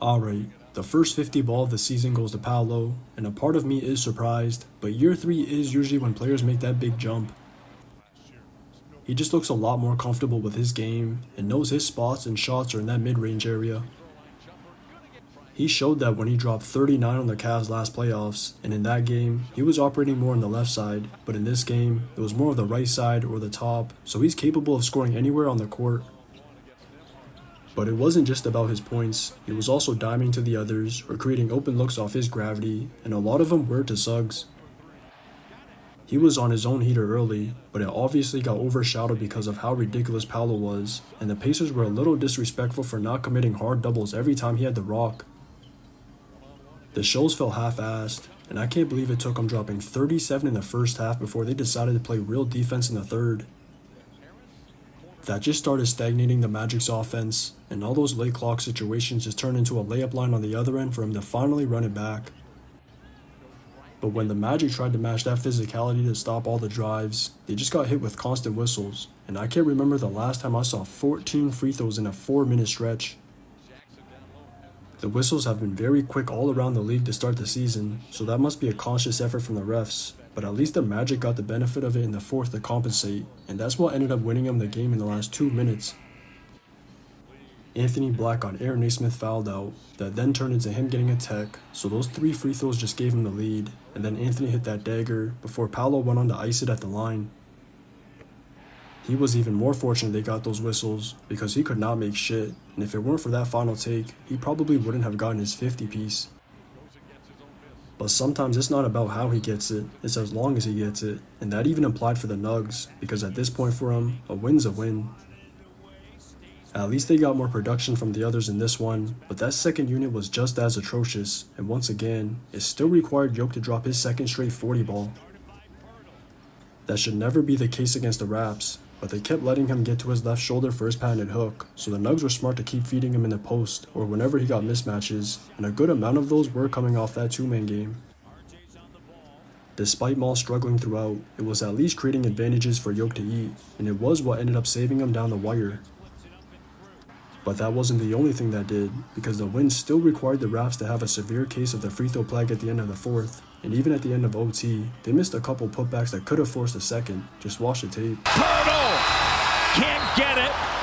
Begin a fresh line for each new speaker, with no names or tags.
Alright, the first 50 ball of the season goes to Paolo, and a part of me is surprised, but year 3 is usually when players make that big jump. He just looks a lot more comfortable with his game, and knows his spots and shots are in that mid-range area. He showed that when he dropped 39 on the Cavs last playoffs, and in that game, he was operating more on the left side, but in this game, it was more of the right side or the top, so he's capable of scoring anywhere on the court. But it wasn't just about his points, he was also diming to the others or creating open looks off his gravity, and a lot of them were to Suggs. He was on his own heater early, but it obviously got overshadowed because of how ridiculous Paolo was, and the Pacers were a little disrespectful for not committing hard doubles every time he had the rock. The shows felt half-assed, and I can't believe it took him dropping 37 in the first half before they decided to play real defense in the third. That just started stagnating the Magic's offense, and all those late clock situations just turned into a layup line on the other end for him to finally run it back. But when the Magic tried to match that physicality to stop all the drives, they just got hit with constant whistles, and I can't remember the last time I saw 14 free throws in a 4-minute stretch. The whistles have been very quick all around the league to start the season, so that must be a conscious effort from the refs, but at least the Magic got the benefit of it in the fourth to compensate, and that's what ended up winning them the game in the last 2 minutes. Anthony Black got Aaron Naismith fouled out, that then turned into him getting a tech, so those 3 free throws just gave him the lead, and then Anthony hit that dagger before Paolo went on to ice it at the line. He was even more fortunate they got those whistles, because he could not make shit, and if it weren't for that final take, he probably wouldn't have gotten his 50 piece. But sometimes it's not about how he gets it, it's as long as he gets it, and that even applied for the Nugs, because at this point for him, a win's a win. At least they got more production from the others in this one, but that second unit was just as atrocious, and once again, it still required Jokic to drop his second straight 40 ball. That should never be the case against the Raps, but they kept letting him get to his left shoulder for his patented hook, so the Nugs were smart to keep feeding him in the post or whenever he got mismatches, and a good amount of those were coming off that two-man game. Despite Maul struggling throughout, it was at least creating advantages for Jokic to eat, and it was what ended up saving him down the wire. But that wasn't the only thing that did, because the win still required the Raps to have a severe case of the free throw plague at the end of the fourth, and even at the end of OT, they missed a couple putbacks that could have forced a second. Just watch the tape.
Paolo can't get it.